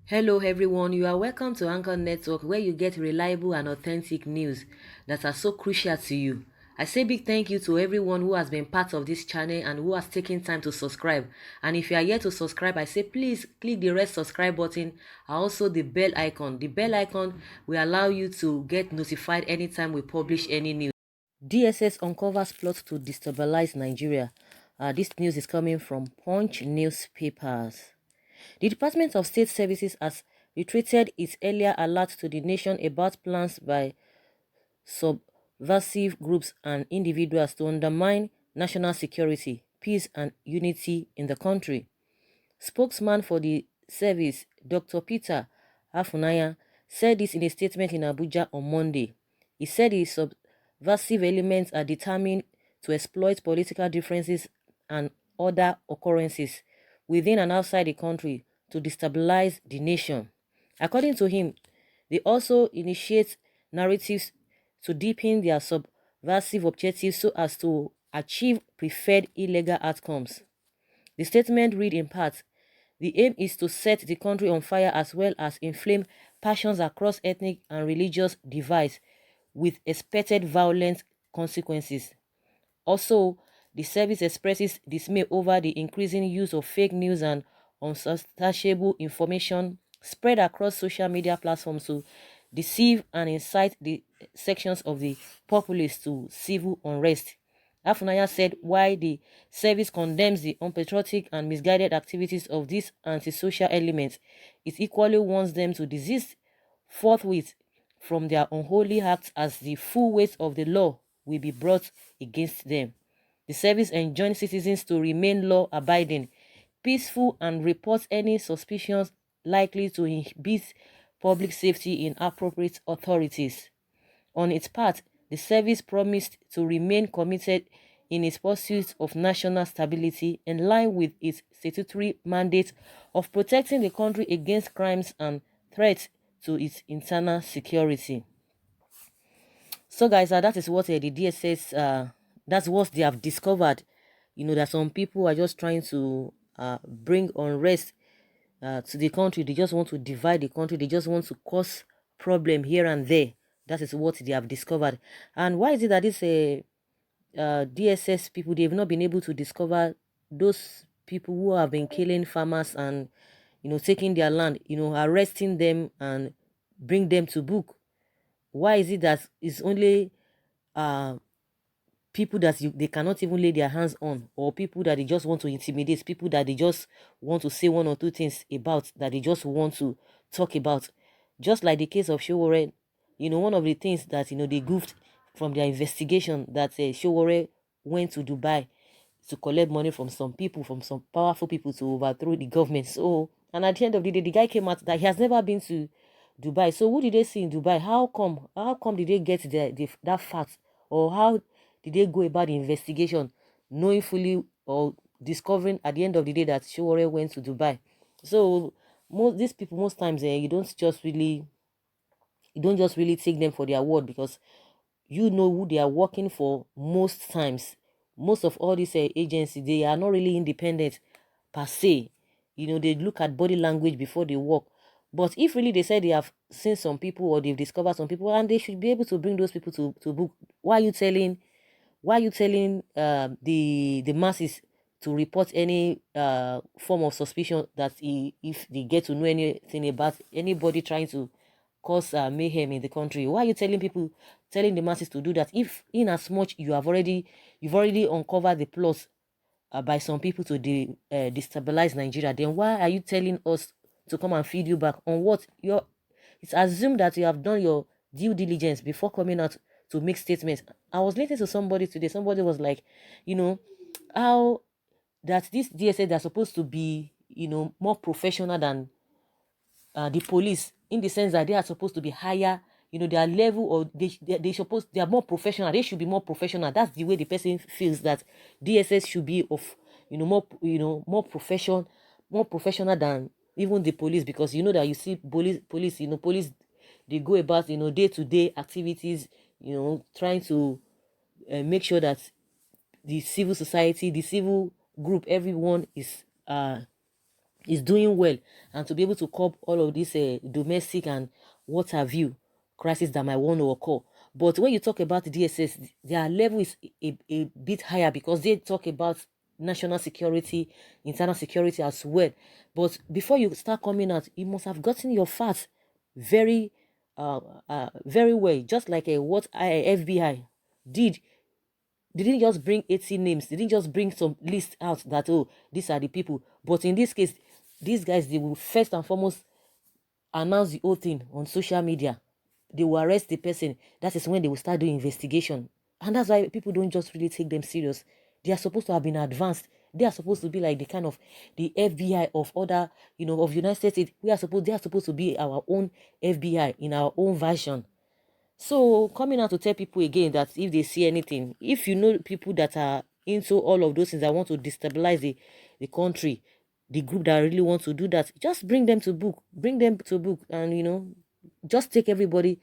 Hello, everyone. You are welcome to Anchor Network, where you get reliable and authentic news that are so crucial to you. I say big thank you to everyone who has been part of this channel and who has taken time to subscribe. And if you are yet to subscribe, I say please click the red subscribe button and also the bell icon. The bell icon will allow you to get notified anytime we publish any news. DSS uncovers plot to destabilize Nigeria. This news is coming from Punch newspapers. The Department of State Services has reiterated its earlier alert to the nation about plans by subversive groups and individuals to undermine national security, peace and unity in the country. Spokesman for the service, Dr. Peter Afunaya, said this in a statement in Abuja on Monday. He said the subversive elements are determined to exploit political differences and other occurrences within and outside the country to destabilize the nation. According to him, they also initiate narratives to deepen their subversive objectives so as to achieve preferred illegal outcomes. The statement read in part, the aim is to set the country on fire as well as inflame passions across ethnic and religious divides with expected violent consequences. Also, the service expresses dismay over the increasing use of fake news and unsubstantiable information spread across social media platforms to deceive and incite the sections of the populace to civil unrest. Afunaya said while the service condemns the unpatriotic and misguided activities of these antisocial elements, it equally wants them to desist forthwith from their unholy acts as the full weight of the law will be brought against them. The service enjoins citizens to remain law-abiding, peaceful, and report any suspicions likely to inhibit public safety in appropriate authorities. On its part, the service promised to remain committed in its pursuit of national stability in line with its statutory mandate of protecting the country against crimes and threats to its internal security. So guys, that is what the DSS, that's what they have discovered. You know that some people are just trying to bring unrest to the country. They just want to divide the country. They just want to cause problem here and there. That is what they have discovered. And why is it that this DSS people, they've not been able to discover those people who have been killing farmers and, you know, taking their land, you know, arresting them and bring them to book? Why is it that it's only uh people that they cannot even lay their hands on, or people that they just want to intimidate, people that they just want to say one or two things about, that they just want to talk about? Just like the case of Showore, you know, one of the things that, you know, they goofed from their investigation, that Showore went to Dubai to collect money from some people, from some powerful people, to overthrow the government. So, and at the end of the day, the guy came out that he has never been to Dubai. So who did they see in Dubai? How come? How come did they get that fact? Or how did they go about the investigation, knowing fully or discovering at the end of the day that Showore went to Dubai? So these people, most times, you don't just really take them for their word, because you know who they are working for. Most times, most of all these agencies, they are not really independent per se. You know, they look at body language before they work. But if really they say they have seen some people or they've discovered some people, and they should be able to bring those people to book, why are you telling the masses to report any form of suspicion that if they get to know anything about anybody trying to cause mayhem in the country? Why are you telling the masses to do that, if in as much you've already uncovered the plots by some people to destabilize Nigeria? Then why are you telling us to come and feed you back on what you're? It's assumed that you have done your due diligence before coming out to make statements. I was listening to somebody today. Somebody was like, you know, how that this DSA, they're supposed to be, you know, more professional than the police, in the sense that they are supposed to be higher, you know, their level, or they are more professional. They should be more professional. That's the way the person feels, that DSS should be of, you know, more professional than even the police, because you know that you see police, police, they go about, day-to-day activities, trying to make sure that the civil society, the civil group, everyone is doing well, and to be able to curb all of this domestic and what have you crisis that might want to occur. But when you talk about the DSS, their level is a bit higher, because they talk about national security, internal security as well. But before you start coming out, you must have gotten your facts very very well, just like what FBI did. They didn't just bring 80 names. They didn't just bring some list out that, oh, these are the people. But in this case, these guys, they will first and foremost announce the whole thing on social media. They will arrest the person. That is when they will start doing investigation. And that's why people don't just really take them serious. They are supposed to have been advanced. They are supposed to be like the kind of the FBI of other, of United States. They are supposed to be our own FBI in our own version. So coming out to tell people again that if they see anything, if you know people that are into all of those things that want to destabilize the country, the group that really want to do that, just bring them to book. Bring them to book, and just take everybody,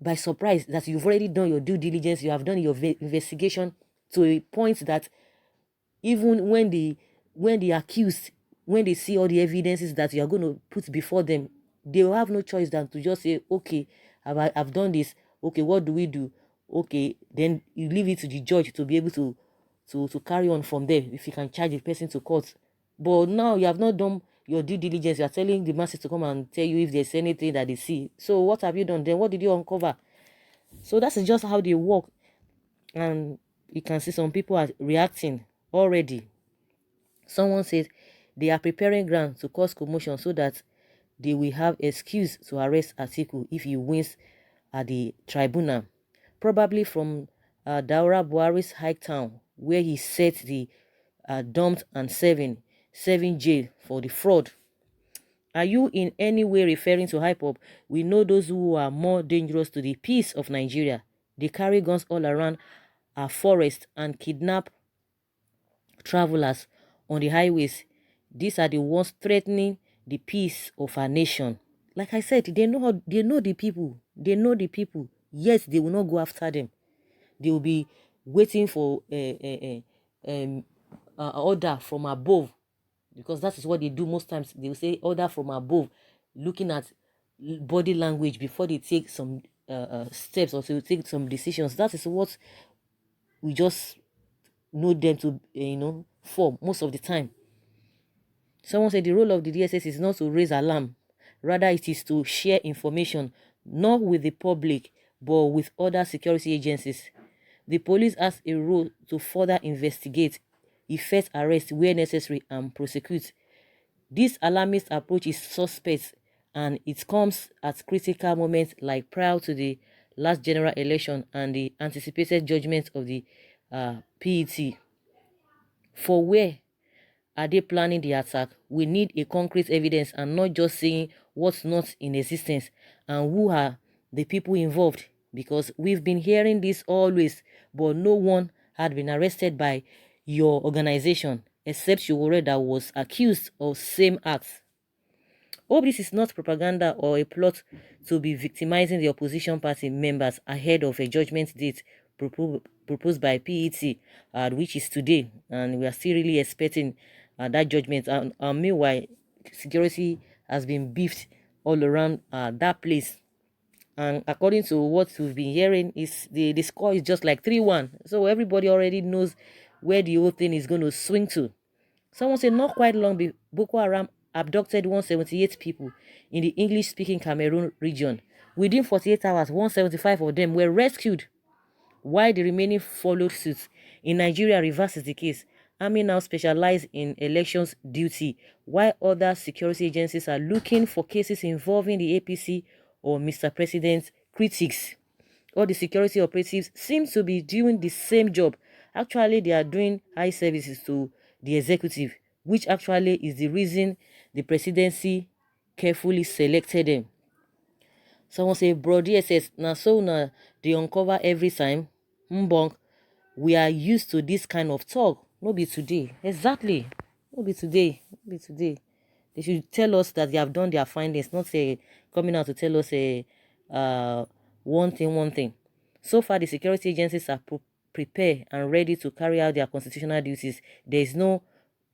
by surprise, that you've already done your due diligence, you have done your investigation to a point that even when the accused, when they see all the evidences that you are going to put before them, they will have no choice than to just say, okay, I've done this. Okay, what do we do? Okay, then you leave it to the judge to be able to carry on from there, if you can charge the person to court. But now you have not done your due diligence. You are telling the masses to come and tell you if there's anything that they see. So what have you done then? What did you uncover? So that's just how they work. And you can see some people are reacting already. Someone said they are preparing ground to cause commotion so that they will have excuse to arrest Atiku if he wins at the tribunal, probably from Daura Buhari's high town, where he set the dumped and serving jail for the fraud. Are you in any way referring to hype-up? We know those who are more dangerous to the peace of Nigeria. They carry guns all around our forest and kidnap travelers on the highways. These are the ones threatening the peace of our nation. Like I said, they know the people. They know the people. Yes, they will not go after them. They will be waiting for order from above, because that is what they do most times. They will say order from above, looking at body language before they take some steps, or to take some decisions. That is what we just know them to, for most of the time. Someone said the role of the DSS is not to raise alarm, rather it is to share information, not with the public, but with other security agencies. The police has a role to further investigate, effect arrest where necessary, and prosecute. This alarmist approach is suspect, and it comes at critical moments like prior to the last general election and the anticipated judgment of the PET. For where are they planning the attack? We need a concrete evidence, and not just saying what's not in existence. And who are the people involved? Because we've been hearing this always, but no one had been arrested by your organization except Showore that was accused of same acts. Hope this is not propaganda or a plot to be victimizing the opposition party members ahead of a judgment date proposed by PET, which is today, and we are still really expecting that judgment. And meanwhile, security has been beefed all around that place. And according to what we've been hearing, is the score is just like 3-1. So everybody already knows where the whole thing is going to swing to. Someone said not quite long before Boko Haram abducted 178 people in the English-speaking Cameroon region. Within 48 hours, 175 of them were rescued, while the remaining followed suit. In Nigeria, reverse is the case. Army now specialize in elections duty, while other security agencies are looking for cases involving the APC or Mr. President's critics. All the security operatives seem to be doing the same job. Actually, they are doing high services to the executive, which actually is the reason the presidency carefully selected them. Someone say, bro, DSS, now so now they uncover every time. Mbong, we are used to this kind of talk. No be today. Exactly. No be today. No be today. They should tell us that they have done their findings, not say coming out to tell us a one thing. So far, the security agencies are prepared and ready to carry out their constitutional duties. There is no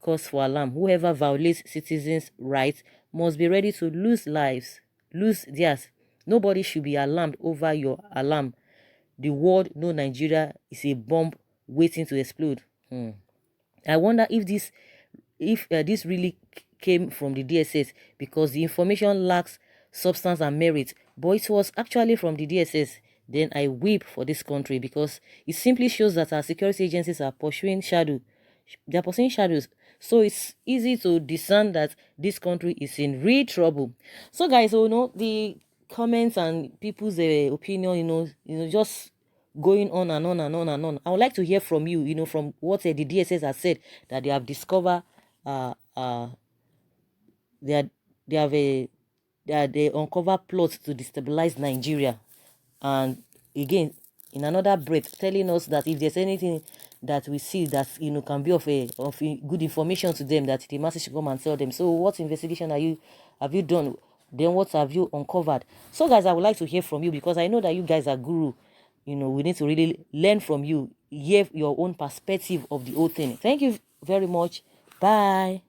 cause for alarm. Whoever violates citizens' rights must be ready to lose lives, lose theirs. Nobody should be alarmed over your alarm. The world know Nigeria is a bomb waiting to explode. I wonder if this really came from the DSS, because the information lacks substance and merit, but it was actually from the DSS. Then I weep for this country, because it simply shows that our security agencies are pursuing shadow. They are pursuing shadows. So it's easy to discern that this country is in real trouble. So guys, the comments and people's opinion, just going on and on and on and on. I would like to hear from you, from what the DSS has said, that they have discovered, uh, uh, they, are, they have a, they uncover plots to destabilize Nigeria. And again, in another breath, telling us that if there's anything that we see that can be of good information to them, that the masses should come and tell them. So what investigation have you done? Then what have you uncovered? So guys, I would like to hear from you, because I know that you guys are guru. We need to really learn from you, hear your own perspective of the whole thing. Thank you very much. Bye.